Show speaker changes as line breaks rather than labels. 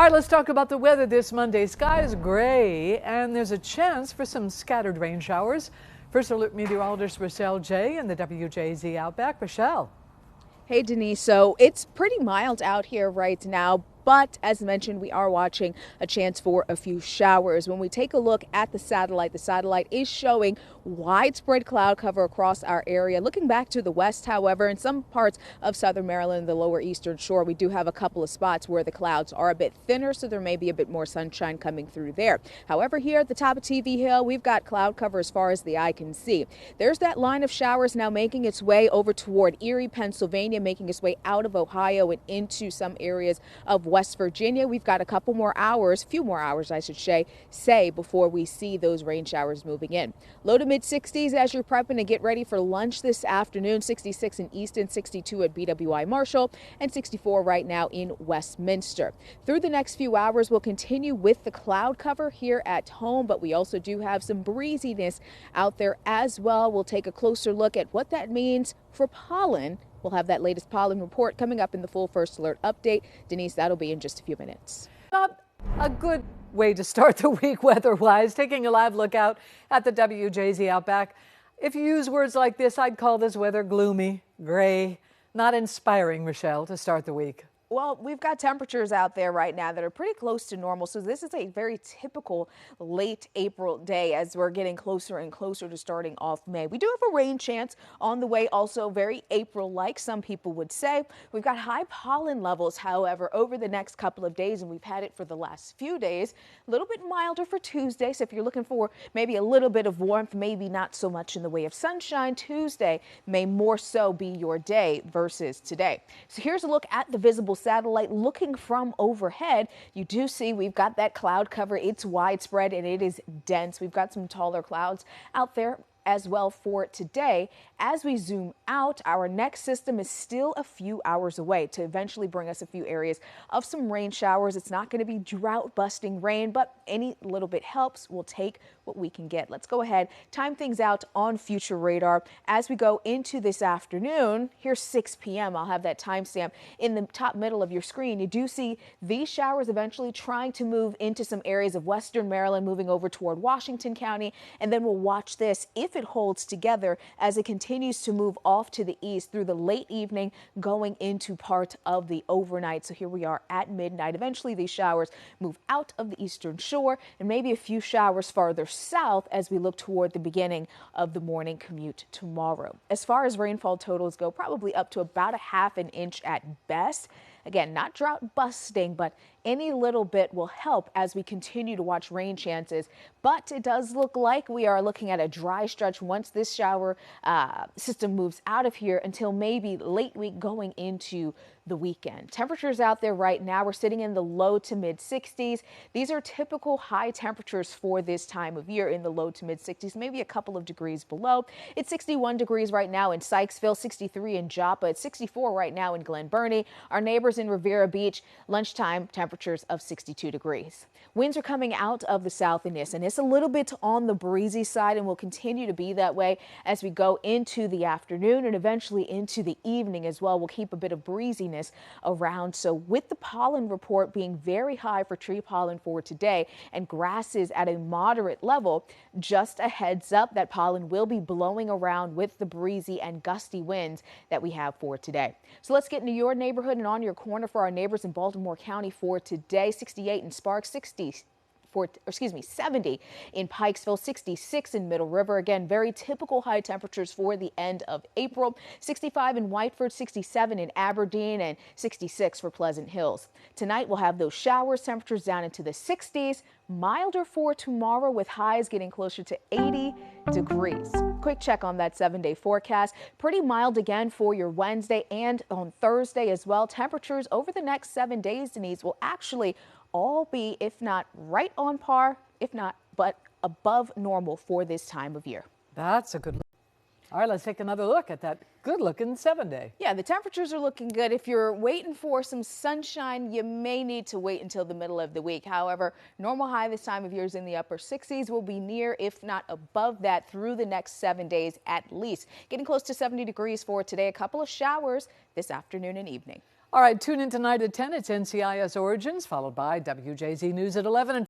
All right, let's talk about the weather this Monday. Sky is gray and there's a chance for some scattered rain showers. First Alert meteorologist Rochelle J in the WJZ Outback. Rochelle.
Hey Denise, so it's pretty mild out here right now, but as mentioned, we are watching a chance for a few showers. When we take a look at the satellite is showing widespread cloud cover across our area. Looking back to the west, however, in some parts of southern Maryland, the lower eastern shore, we do have a couple of spots where the clouds are a bit thinner, so there may be a bit more sunshine coming through there. However, here at the top of TV Hill, we've got cloud cover as far as the eye can see. There's that line of showers now making its way over toward Erie, Pennsylvania, making its way out of Ohio and into some areas of West Virginia. We've got a couple more hours, few more hours, I should say, before we see those rain showers moving in. Low to mid 60s as you're prepping to get ready for lunch this afternoon. 66 in Easton, 62 at BWI Marshall, and 64 right now in Westminster. Through the next few hours, we'll continue with the cloud cover here at home, but we also do have some breeziness out there as well. We'll take a closer look at what that means for pollen. We'll have that latest pollen report coming up in the full First Alert update. Denise, that'll be in just a few minutes.
Not a good way to start the week weather-wise. Taking a live look out at the WJZ Outback. If you use words like this, I'd call this weather gloomy, gray, not inspiring, Rochelle, to start the week.
Well, we've got temperatures out there right now that are pretty close to normal. So this is a very typical late April day as we're getting closer and closer to starting off May. We do have a rain chance on the way, also very April-like, some people would say. We've got high pollen levels, however, over the next couple of days, and we've had it for the last few days. A little bit milder for Tuesday. So if you're looking for maybe a little bit of warmth, maybe not so much in the way of sunshine, Tuesday may more so be your day versus today. So here's a look at the visible satellite looking from overhead. You do see we've got that cloud cover. It's widespread and it is dense. We've got some taller clouds out there as well for today. As we zoom out, our next system is still a few hours away to eventually bring us a few areas of some rain showers. It's not going to be drought busting rain, but any little bit helps. We'll take what we can get. Let's go ahead, time things out on future radar as we go into this afternoon. Here's 6 p.m. I'll have that timestamp in the top middle of your screen. You do see these showers eventually trying to move into some areas of western Maryland, moving over toward Washington County, and then we'll watch this if it holds together as it continues to move off to the east through the late evening going into part of the overnight. So here we are at midnight. Eventually these showers move out of the eastern shore and maybe a few showers farther south as we look toward the beginning of the morning commute tomorrow. As far as rainfall totals go, probably up to about a half an inch at best. Again, not drought busting, but any little bit will help as we continue to watch rain chances. But it does look like we are looking at a dry stretch once this shower system moves out of here until maybe late week going into the weekend. Temperatures out there right now, we're sitting in the low to mid 60s. These are typical high temperatures for this time of year, in the low to mid 60s, maybe a couple of degrees below. It's 61 degrees right now in Sykesville, 63 in Joppa. It's 64 right now in Glen Burnie. Our neighbors in Riviera Beach, lunchtime temperatures of 62 degrees. Winds are coming out of the south in this, and it's a little bit on the breezy side and will continue to be that way as we go into the afternoon and eventually into the evening as well. We'll keep a bit of breeziness around. So with the pollen report being very high for tree pollen for today and grasses at a moderate level, just a heads up that pollen will be blowing around with the breezy and gusty winds that we have for today. So let's get into your neighborhood and on your corner for our neighbors in Baltimore County for today. 68 in Sparks, 70 in Pikesville, 66 in Middle River. Again, very typical high temperatures for the end of April. 65 in Whiteford, 67 in Aberdeen, and 66 for Pleasant Hills. Tonight we'll have those showers, temperatures down into the 60s. Milder for tomorrow with highs getting closer to 80 degrees. Quick check on that 7-day forecast. Pretty mild again for your Wednesday and on Thursday as well. Temperatures over the next 7 days, Denise, will actually all be, if not right on par, if not, but above normal for this time of year.
That's a good look. All right, let's take another look at that good-looking 7-day.
Yeah, the temperatures are looking good. If you're waiting for some sunshine, you may need to wait until the middle of the week. However, normal high this time of year is in the upper 60s. We'll be near, if not above that, through the next 7 days at least. Getting close to 70 degrees for today. A couple of showers this afternoon and evening.
All right, tune in tonight at 10. It's NCIS Origins, followed by WJZ News at 11.